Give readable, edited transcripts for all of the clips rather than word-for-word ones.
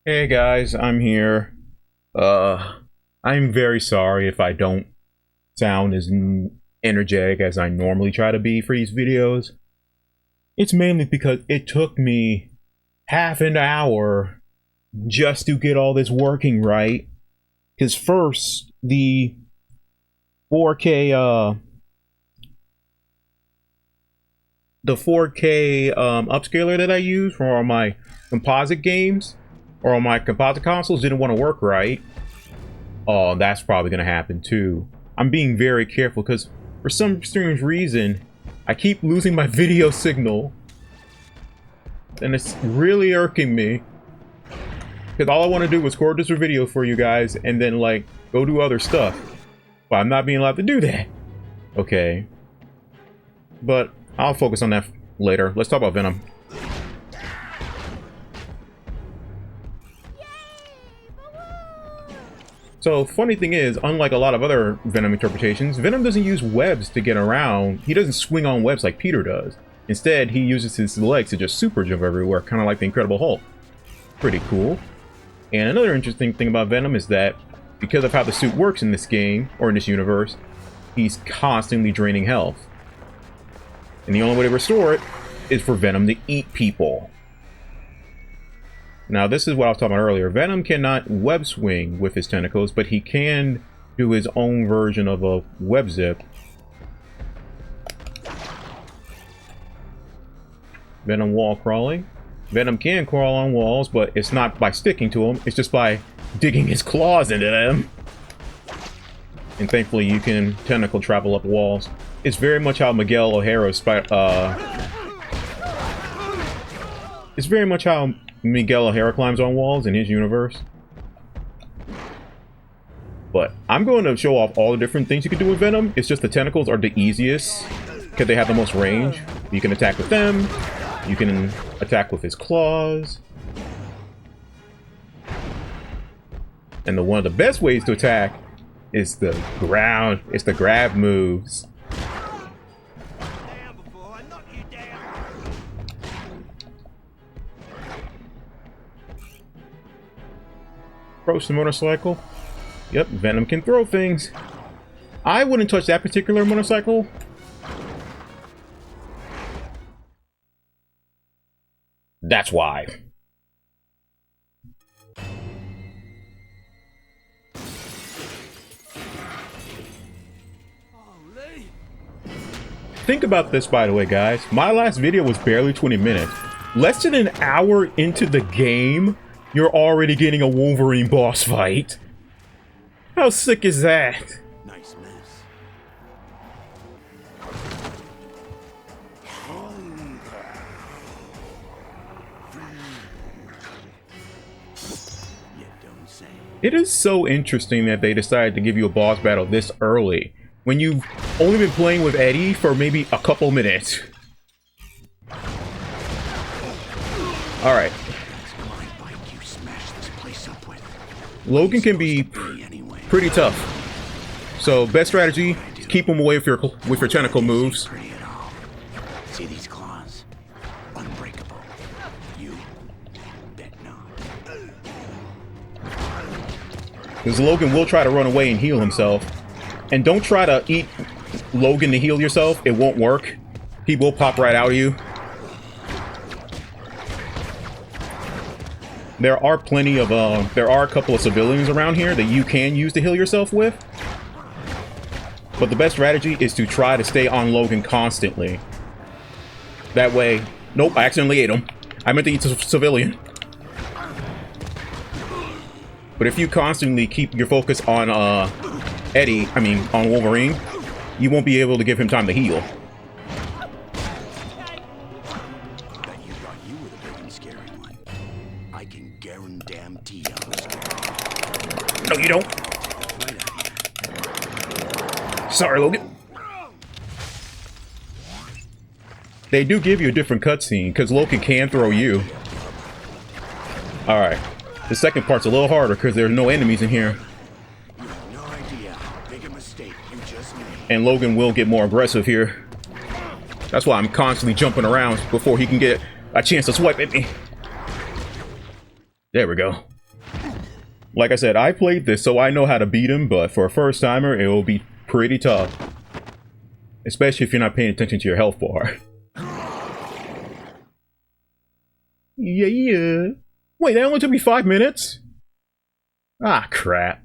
Hey guys, I'm here. I'm very sorry if I don't sound as energetic as I normally try to be for these videos. It's mainly because it took me half an hour just to get all this working right. Because first, the 4K, upscaler that I use for all my composite games, or on my composite consoles, didn't want to work right. Oh, that's probably going to happen too. I'm being very careful because for some strange reason, I keep losing my video signal. And it's really irking me. Because all I want to do is record this video for you guys and then, like, go do other stuff. But I'm not being allowed to do that. Okay. But I'll focus on that later. Let's talk about Venom. So, funny thing is, unlike a lot of other Venom interpretations, Venom doesn't use webs to get around. He doesn't swing on webs like Peter does. Instead, he uses his legs to just super jump everywhere, kind of like the Incredible Hulk. Pretty cool. And another interesting thing about Venom is that, because of how the suit works in this game, or in this universe, he's constantly draining health. And the only way to restore it is for Venom to eat people. Now, this is what I was talking about earlier. Venom cannot web swing with his tentacles, but he can do his own version of a web zip. Venom wall crawling. Venom can crawl on walls, but it's not by sticking to them. It's just by digging his claws into them. And thankfully, you can tentacle travel up walls. It's very much how Miguel O'Hara's it's very much how Miguel O'Hara climbs on walls in his universe. But I'm going to show off all the different things you can do with Venom. It's just the tentacles are the easiest because they have the most range. You can attack with them. You can attack with his claws. And one of the best ways to attack is the ground. It's the grab moves. Approach the motorcycle. Yep, Venom can throw things. I wouldn't touch that particular motorcycle. That's why. Think about this, by the way, guys. My last video was barely 20 minutes. Less than an hour into the game, you're already getting a Wolverine boss fight. How sick is that? Nice mess. It is so interesting that they decided to give you a boss battle this early, when you've only been playing with Eddie for maybe a couple minutes. Alright. Logan can be pretty tough. So best strategy, keep him away with your tentacle moves. See these claws? Unbreakable. You bet not. Because Logan will try to run away and heal himself. And don't try to eat Logan to heal yourself. It won't work. He will pop right out of you. There are a couple of civilians around here that you can use to heal yourself with. But the best strategy is to try to stay on Logan constantly. That way... Nope, I accidentally ate him. I meant to eat a civilian. But if you constantly keep your focus on, on Wolverine, you won't be able to give him time to heal. I can guarantee No, you don't. Sorry, Logan. They do give you a different cutscene, because Logan can throw you. Alright. The second part's a little harder, because there are no enemies in here. You have no idea how big a mistake you just made. And Logan will get more aggressive here. That's why I'm constantly jumping around before he can get a chance to swipe at me. There we go. Like I said, I played this so I know how to beat him, but for a first timer, it will be pretty tough. Especially if you're not paying attention to your health bar. Yeah. Wait, that only took me 5 minutes? Ah, crap.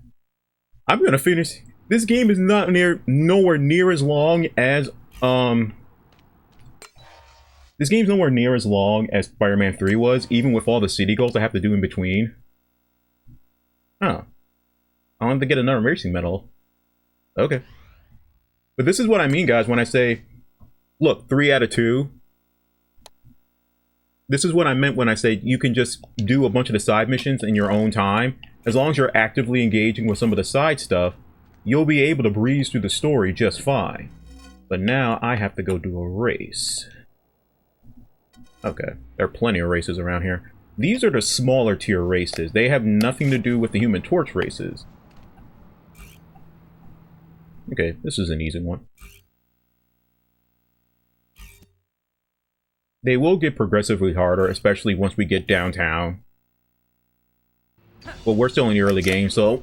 I'm gonna finish. This game is nowhere near as long as, This game's nowhere near as long as Spider-Man 3 was, even with all the city goals I have to do in between. Huh. I want to get another racing medal. Okay. But this is what I mean, guys, when I say, look, 3 out of 2. This is what I meant when I say you can just do a bunch of the side missions in your own time. As long as you're actively engaging with some of the side stuff, you'll be able to breeze through the story just fine. But now I have to go do a race. Okay, there are plenty of races around here. These are the smaller tier races. They have nothing to do with the Human Torch races. Okay, this is an easy one. They will get progressively harder, especially once we get downtown. But we're still in the early game, so...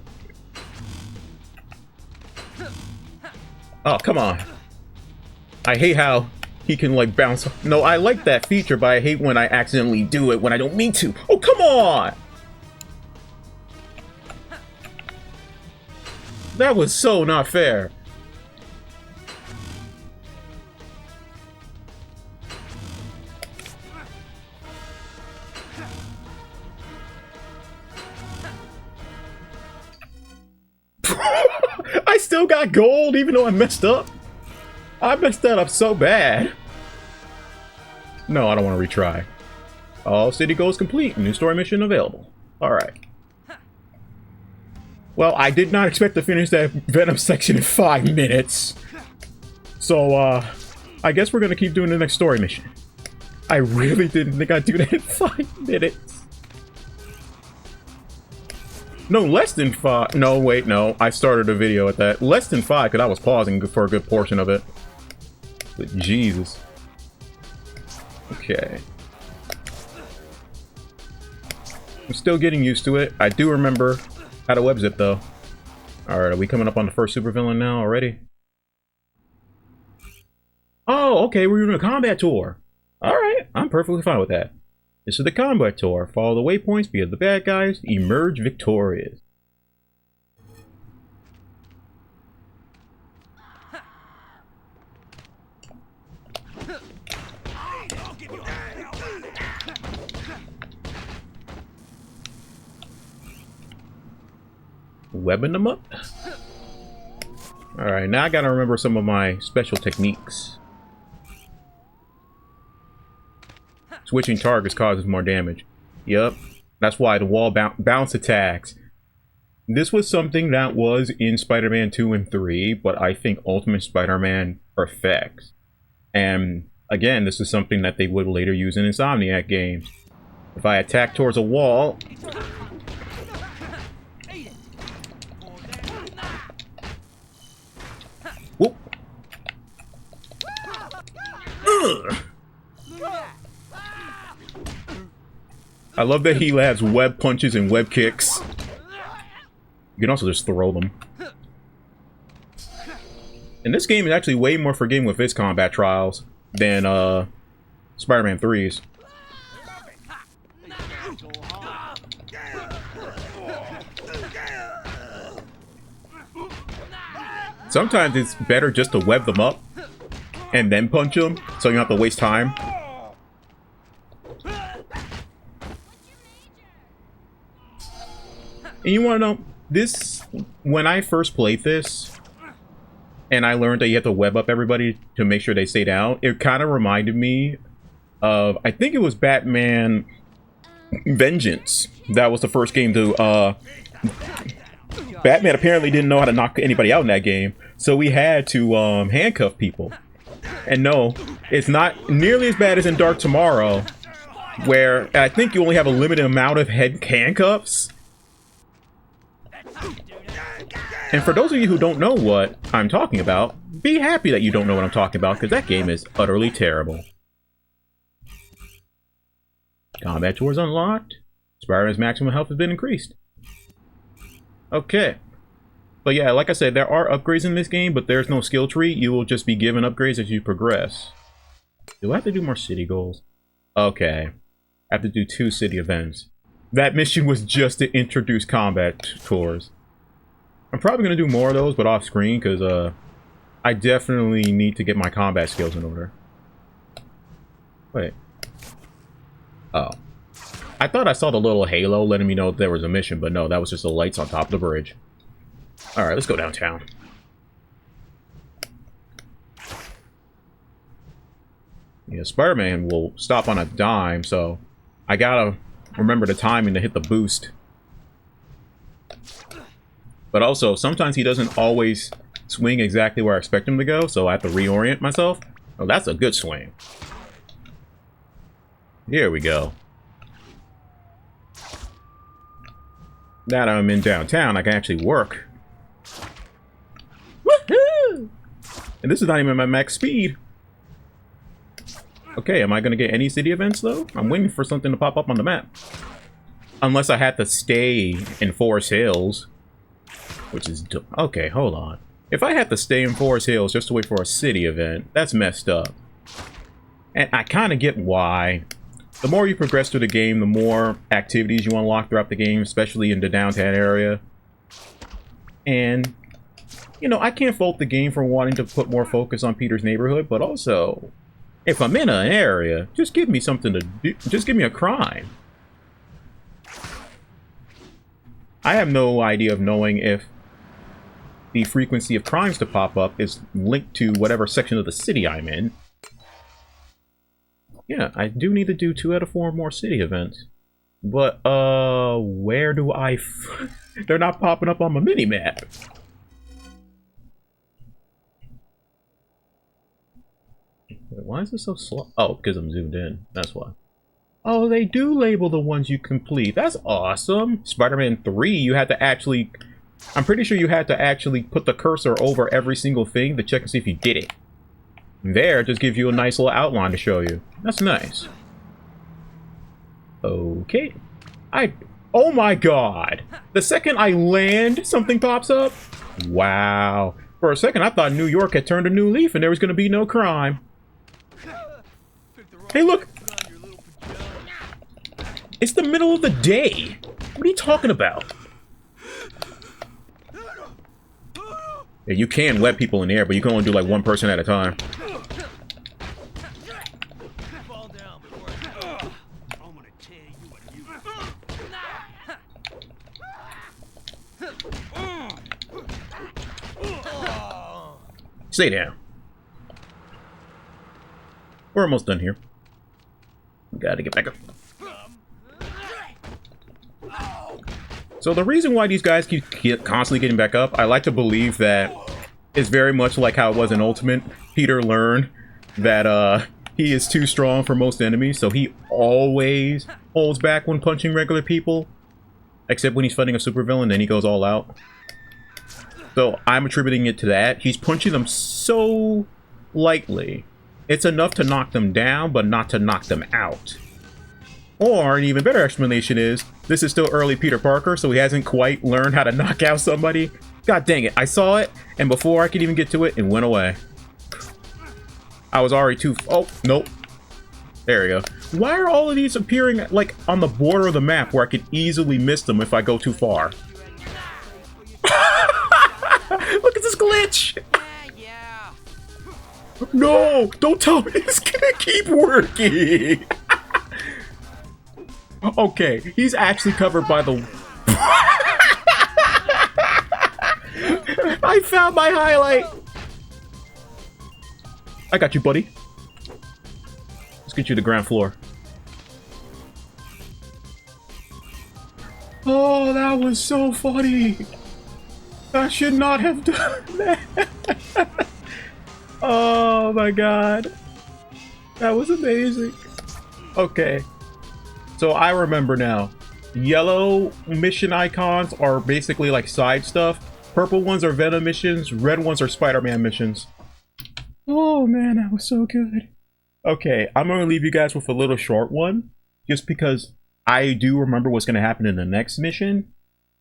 Oh, come on. I hate how he can, like, bounce. No, I like that feature, but I hate when I accidentally do it when I don't mean to. Oh, come on! That was so not fair. I still got gold even though I messed up. I messed that up so bad. No, I don't want to retry. All city goals complete. New story mission available. Alright. Well, I did not expect to finish that Venom section in 5 minutes. So, I guess we're gonna keep doing the next story mission. I really didn't think I'd do that in 5 minutes. No, less than 5. No, wait, no. I started a video at that. Less than 5, because I was pausing for a good portion of it. But Jesus. Okay. I'm still getting used to it. I do remember how to web zip, though. Alright, are we coming up on the first supervillain now already? Oh, okay, we're doing a combat tour. Alright, I'm perfectly fine with that. This is the combat tour. Follow the waypoints, beat the bad guys, emerge victorious. Webbing them up. Alright, now I gotta remember some of my special techniques. Switching targets causes more damage. Yep, that's why the wall bounce attacks. This was something that was in Spider-Man 2 and 3, but I think Ultimate Spider-Man perfects. And again, this is something that they would later use in Insomniac games. If I attack towards a wall... Whoop! Ugh. I love that he has web punches and web kicks. You can also just throw them. And this game is actually way more forgiving with its combat trials than Spider-Man 3's. Sometimes it's better just to web them up and then punch them, so you don't have to waste time. And you want to know, this, when I first played this, and I learned that you have to web up everybody to make sure they stay down, it kind of reminded me of, I think it was Batman Vengeance. That was the first game to, Batman apparently didn't know how to knock anybody out in that game, so we had to, handcuff people. And no, it's not nearly as bad as in Dark Tomorrow, where I think you only have a limited amount of handcuffs. And for those of you who don't know what I'm talking about, be happy that you don't know what I'm talking about, because that game is utterly terrible. Combat tours unlocked. Spider-Man's maximum health has been increased. Okay. But yeah, like I said, there are upgrades in this game, but there's no skill tree. You will just be given upgrades as you progress. Do I have to do more city goals? Okay. I have to do 2 city events. That mission was just to introduce combat tours. I'm probably going to do more of those, but off screen, because I definitely need to get my combat skills in order. Wait. Oh. I thought I saw the little halo letting me know if there was a mission, but no, that was just the lights on top of the bridge. Alright, let's go downtown. Yeah, Spider-Man will stop on a dime, so I gotta remember the timing to hit the boost. But also, sometimes he doesn't always swing exactly where I expect him to go, so I have to reorient myself. Oh, that's a good swing. Here we go. Now that I'm in downtown, I can actually work. Woohoo! And this is not even my max speed. Okay, am I going to get any city events, though? I'm waiting for something to pop up on the map. Unless I had to stay in Forest Hills. Which is... Okay, hold on. If I had to stay in Forest Hills just to wait for a city event, that's messed up. And I kind of get why. The more you progress through the game, the more activities you unlock throughout the game, especially in the downtown area. And, you know, I can't fault the game for wanting to put more focus on Peter's neighborhood, but also, if I'm in an area, just give me something to do. Just give me a crime. I have no idea of knowing if the frequency of crimes to pop up is linked to whatever section of the city I'm in. Yeah, I do need to do 2 out of 4 more city events. But, where do I... They're not popping up on my mini-map. Wait, why is this so slow? Oh, because I'm zoomed in. That's why. Oh, they do label the ones you complete. That's awesome. Spider-Man 3, you had to actually... I'm pretty sure you had to actually put the cursor over every single thing to check and see if you did it. There, just gives you a nice little outline to show you. That's nice. Okay. Oh my god! The second I land, something pops up? Wow. For a second, I thought New York had turned a new leaf and there was going to be no crime. Hey, look! It's the middle of the day! What are you talking about? Yeah, you can let people in the air, but you can only do like 1 person at a time. Stay down. We're almost done here. Gotta get back up. So the reason why these guys keep constantly getting back up, I like to believe that it's very much like how it was in Ultimate. Peter learned that he is too strong for most enemies, so he always holds back when punching regular people. Except when he's fighting a supervillain, then he goes all out. So I'm attributing it to that. He's punching them so lightly. It's enough to knock them down, but not to knock them out. Or an even better explanation is, this is still early Peter Parker, so he hasn't quite learned how to knock out somebody. God dang it, I saw it, and before I could even get to it, it went away. I was already too... Oh, nope. There we go. Why are all of these appearing, like, on the border of the map where I could easily miss them if I go too far? Look at this glitch! No! Don't tell me it's gonna keep working! Okay, he's actually covered by the... I found my highlight! I got you, buddy. Let's get you to the ground floor. Oh, that was so funny! I should not have done that! Oh my god. That was amazing. Okay. So I remember now. Yellow mission icons are basically like side stuff. Purple ones are Venom missions. Red ones are Spider-Man missions. Oh man, that was so good. Okay, I'm gonna leave you guys with a little short one. Just because I do remember what's going to happen in the next mission,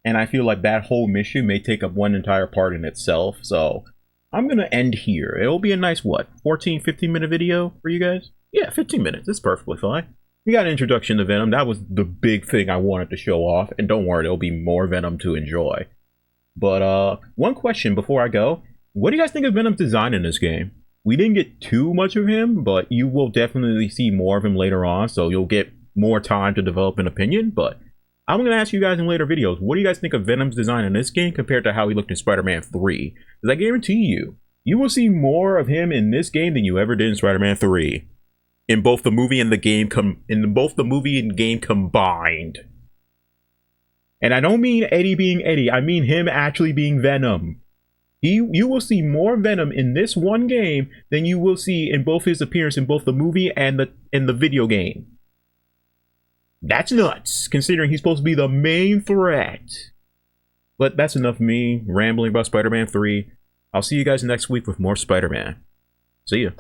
and I feel like that whole mission may take up one entire part in itself, so I'm going to end here. It'll be a nice, what, 14, 15-minute video for you guys? Yeah, 15 minutes. It's perfectly fine. We got an introduction to Venom. That was the big thing I wanted to show off, and don't worry, there'll be more Venom to enjoy. But one question before I go. What do you guys think of Venom's design in this game? We didn't get too much of him, but you will definitely see more of him later on, so you'll get more time to develop an opinion. But I'm going to ask you guys in later videos, what do you guys think of Venom's design in this game compared to how he looked in Spider-Man 3? Because I guarantee you, you will see more of him in this game than you ever did in Spider-Man 3. In both the movie and the game combined. And I don't mean Eddie being Eddie, I mean him actually being Venom. You will see more Venom in this one game than you will see in both his appearance in both the movie and the video game. That's nuts, considering he's supposed to be the main threat. But that's enough of me rambling about Spider-Man 3. I'll see you guys next week with more Spider-Man. See ya.